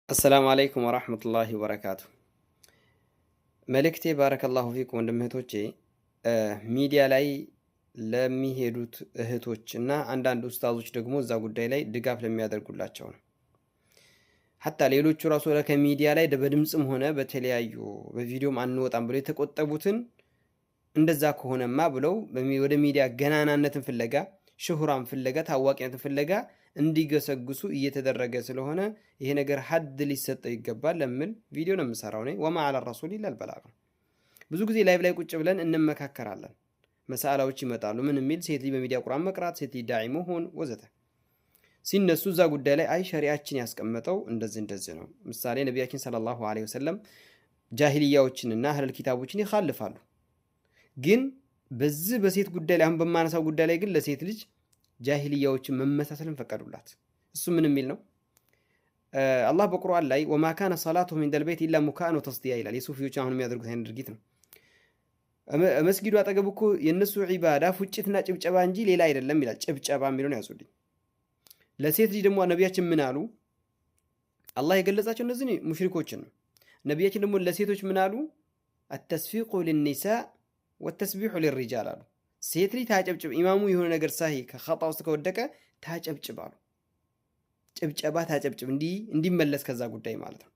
السلام عليكم ورحمة الله وبركاته መልእክቴ ባረከላሁ ፊኩም ወንድምህቶቼ ሚዲያ ላይ ለሚሄዱት እህቶች እና አንዳንድ ኡስታዞች ደግሞ እዛ ጉዳይ ላይ ድጋፍ ለሚያደርጉላቸው ነው። ሐታ ሌሎቹ ራሱ ከሚዲያ ላይ በድምጽም ሆነ በተለያዩ በቪዲዮም አንወጣም ብለው የተቆጠቡትን እንደዛ ከሆነማ ብለው ወደ ሚዲያ ገናናነትን ፍለጋ ሽሁራን ፍለጋ ታዋቂነትን ፍለጋ እንዲገሰግሱ እየተደረገ ስለሆነ ይሄ ነገር ሐድ ሊሰጠው ይገባል ለምን ቪዲዮ ነው የምሰራው ነኝ ወማ አለ ረሱል ኢላ አልበላግ። ብዙ ጊዜ ላይቭ ላይ ቁጭ ብለን እንመካከራለን። መሳላዎች ይመጣሉ ምን የሚል ሴት ልጅ በሚዲያ ቁርአን መቅራት፣ ሴት ልጅ ዳዒ መሆን ወዘተ ሲነሱ እዛ ጉዳይ ላይ አይ ሸሪዓችን ያስቀመጠው እንደዚህ ነው። ምሳሌ ነቢያችን ሰለላሁ ዐለይሂ ወሰለም ጃሂልያዎችንና አህለል ኪታቦችን ይኻልፋሉ። ግን በዚህ በሴት ጉዳይ ላይ አሁን በማነሳው ጉዳይ ላይ ግን ለሴት ልጅ ጃሂልያዎችን መመሳሰልን ፈቀዱላት። እሱ ምን የሚል ነው? አላህ በቁርአን ላይ ወማ ካነ ሰላቱሁም ኢንደል ቤት ኢላ ሙካእን ወተስዲያ ይላል። የሱፊዎች አሁን የሚያደርጉት አይነት ድርጊት ነው። መስጊዱ አጠገብ እኮ የነሱ ዒባዳ ፉጭትና ጭብጨባ እንጂ ሌላ አይደለም ይላል። ጭብጨባ የሚለውን ያዙልኝ። ለሴት ልጅ ደግሞ ነቢያችን ምን አሉ? አላህ የገለጻቸው እነዚህ ሙሽሪኮችን ነው። ነቢያችን ደግሞ ለሴቶች ምን አሉ? አተስፊቁ ሊኒሳ ወተስቢሑ ሊሪጃል አሉ። ሴት ልጅ ታጨብጭብ፣ ኢማሙ የሆነ ነገር ሳሂ ከኸጣ ውስጥ ከወደቀ ታጨብጭብ አሉ። ጭብጨባ ታጨብጭብ እንዲመለስ ከዛ ጉዳይ ማለት ነው።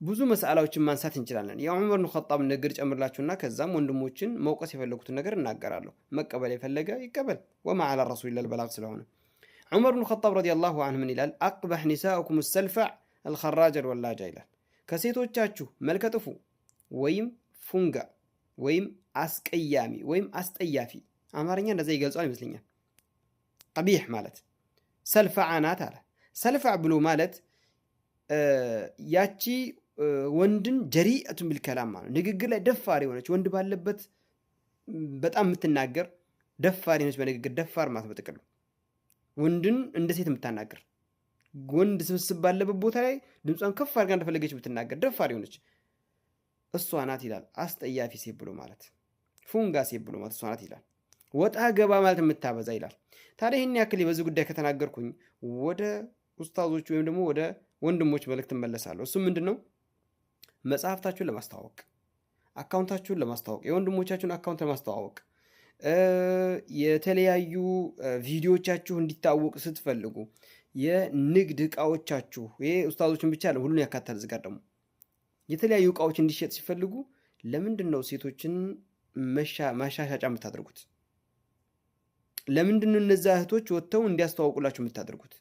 ብዙ መስአላዎችን ማንሳት እንችላለን። የዑመር ብን ኸጣብ ንግግር ጨምርላችሁና ከዛም ወንድሞችን መውቀስ የፈለጉትን ነገር እናገራለሁ። መቀበል የፈለገ ይቀበል። ወማ ዐለ ረሱል ኢለል በላግ ስለሆነ ዑመር ብን ኸጣብ ረዲየላሁ ዐንሁ ምን ይላል? አቅበሕ ኒሳኡኩም ሰልፈዕ አልኸራጀ ወላጃ ይላል። ከሴቶቻችሁ መልከጥፉ ወይም ፉንጋ ወይም አስቀያሚ ወይም አስጠያፊ፣ አማርኛ እንደዛ ይገልጿል ይመስለኛል። ቀቢሕ ማለት ሰልፈዓ ናት አለ። ሰልፈዕ ብሎ ማለት ያቺ ወንድን ጀሪአቱን ቢልከላም ማለት ንግግር ላይ ደፋር የሆነች ወንድ ባለበት በጣም የምትናገር ደፋር የሆነች በንግግር ደፋር ማለት በጥቅሉ ወንድን እንደ ሴት የምታናገር ወንድ ስብስብ ባለበት ቦታ ላይ ድምጿን ከፍ አድርጋ እንደፈለገች የምትናገር ደፋር የሆነች እሷ ናት ይላል። አስጠያፊ ሴት ብሎ ማለት ፉንጋ ሴት ብሎ ማለት እሷ ናት ይላል። ወጣ ገባ ማለት የምታበዛ ይላል። ታዲያ ይህን ያክል በዚህ ጉዳይ ከተናገርኩኝ ወደ ኡስታዞች ወይም ደግሞ ወደ ወንድሞች መልእክት እመለሳለሁ። እሱም ምንድን ነው? መጽሐፍታችሁን ለማስተዋወቅ፣ አካውንታችሁን ለማስተዋወቅ፣ የወንድሞቻችሁን አካውንት ለማስተዋወቅ፣ የተለያዩ ቪዲዮዎቻችሁ እንዲታወቅ ስትፈልጉ የንግድ እቃዎቻችሁ ይሄ ኡስታዞችን ብቻ ሁሉን ያካተለ ዝጋር ደግሞ የተለያዩ እቃዎች እንዲሸጥ ሲፈልጉ ለምንድን ነው ሴቶችን ማሻሻጫ የምታደርጉት? ለምንድን ነው እነዛ እህቶች ወጥተው እንዲያስተዋውቁላችሁ የምታደርጉት?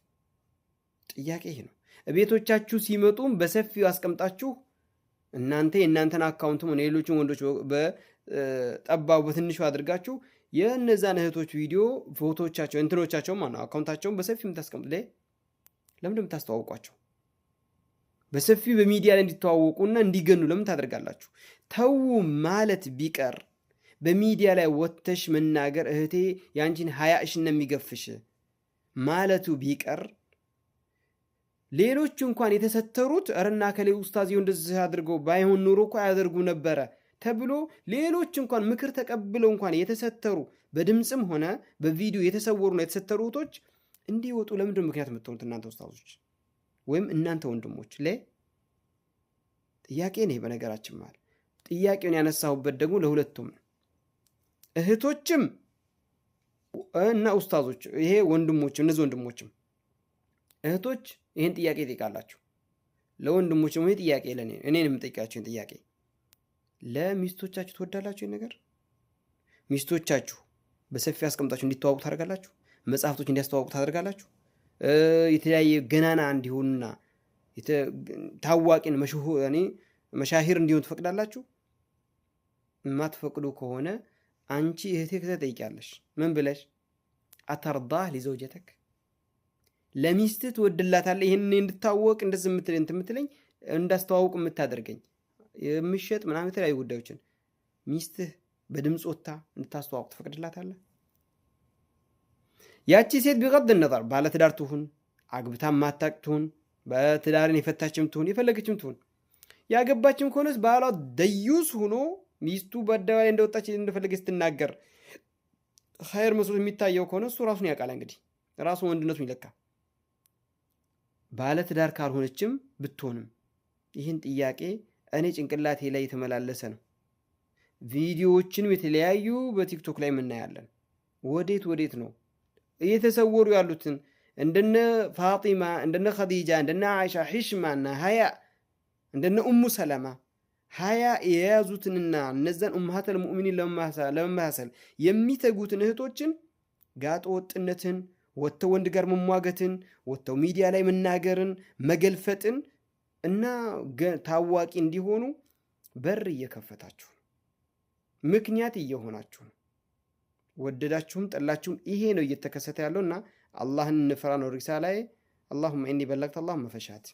ጥያቄ ይሄ ነው። ቤቶቻችሁ ሲመጡም በሰፊው አስቀምጣችሁ እናንተ የእናንተን አካውንትም ሆነ ሌሎችን ወንዶች በጠባቡ በትንሹ አድርጋችሁ የእነዛን እህቶች ቪዲዮ ፎቶዎቻቸው እንትኖቻቸው ማነው አካውንታቸውን በሰፊው የምታስቀምጡ ለምንድን የምታስተዋውቋቸው? በሰፊው በሚዲያ ላይ እንዲተዋወቁና እንዲገኑ ለምን ታደርጋላችሁ? ተው ማለት ቢቀር በሚዲያ ላይ ወጥተሽ መናገር እህቴ ያንቺን ሀያእሽ ነው የሚገፍሽ ማለቱ ቢቀር ሌሎች እንኳን የተሰተሩት እርና ከሌ ኡስታዝ እንደዚህ አድርገው ባይሆን ኑሮ እኮ ያደርጉ ነበረ ተብሎ ሌሎች እንኳን ምክር ተቀብለው እንኳን የተሰተሩ በድምጽም ሆነ በቪዲዮ የተሰወሩና የተሰተሩ እህቶች እንዲወጡ ለምንድን ምክንያት የምትሆኑት እናንተ ኡስታዞች ወይም እናንተ ወንድሞች? ጥያቄ ነው በነገራችን ማለት ጥያቄውን ያነሳሁበት ደግሞ ለሁለቱም ነው፣ እህቶችም እና ኡስታዞች። ይሄ ወንድሞችም እነዚህ ወንድሞችም እህቶች ይሄን ጥያቄ ይጠይቃላችሁ። ለወንድሞችም ይሄ ጥያቄ እኔን የምጠይቃችሁን ጥያቄ ለሚስቶቻችሁ ትወዳላችሁ? ይሄን ነገር ሚስቶቻችሁ በሰፊ አስቀምጣችሁ እንዲተዋወቁ ታደርጋላችሁ? መጽሐፍቶች እንዲያስተዋውቁ ታደርጋላችሁ? የተለያየ ገናና እንዲሆኑና ታዋቂን መሻሂር እንዲሆን ትፈቅዳላችሁ? የማትፈቅዱ ከሆነ አንቺ እህቴ ከተጠይቂያለሽ ምን ብለሽ አተርዳህ ሊዘውጀተክ ለሚስትህ ትወድላታለህ? ይህን እንድታወቅ እንደዚህ የምትለኝ እንዳስተዋውቅ የምታደርገኝ የምሸጥ ምናምን የተለያዩ ጉዳዮችን ሚስትህ በድምፅ ወጥታ እንድታስተዋውቅ ትፈቅድላታለህ? ያቺ ሴት ቢቀድ ነበር ባለትዳር ትሁን አግብታ ማታቅ ትሁን በትዳርን የፈታችም ትሁን የፈለገችም ትሁን ያገባችም ከሆነስ ባሏ ደዩስ ሆኖ ሚስቱ በአደባባይ እንደወጣች እንደፈለገች ስትናገር ኸይር መስሎት የሚታየው ከሆነ እሱ ራሱን ያውቃል። እንግዲህ ራሱ ወንድነቱን ይለካ። ባለትዳር ካልሆነችም ብትሆንም ይህን ጥያቄ እኔ ጭንቅላቴ ላይ የተመላለሰ ነው። ቪዲዮዎችንም የተለያዩ በቲክቶክ ላይ እናያለን። ወዴት ነው እየተሰወሩ ያሉትን እንደነ ፋጢማ እንደነ ኸዲጃ እንደነ አይሻ ሒሽማና ሀያ እንደነ ኡሙ ሰለማ ሀያ የያዙትንና እነዛን ኡምሃተል ሙእሚኒን ለመመሳሰል የሚተጉትን እህቶችን ጋጠ ወጥነትን ወጥተው ወንድ ጋር መሟገትን ወጥተው ሚዲያ ላይ መናገርን መገልፈጥን እና ታዋቂ እንዲሆኑ በር እየከፈታችሁ ምክንያት እየሆናችሁ ነው። ወደዳችሁም ጠላችሁም ይሄ ነው እየተከሰተ ያለውና አላህን እንፍራ ነው ሪሳላዬ። اللهم إني بلغت اللهم فاشهد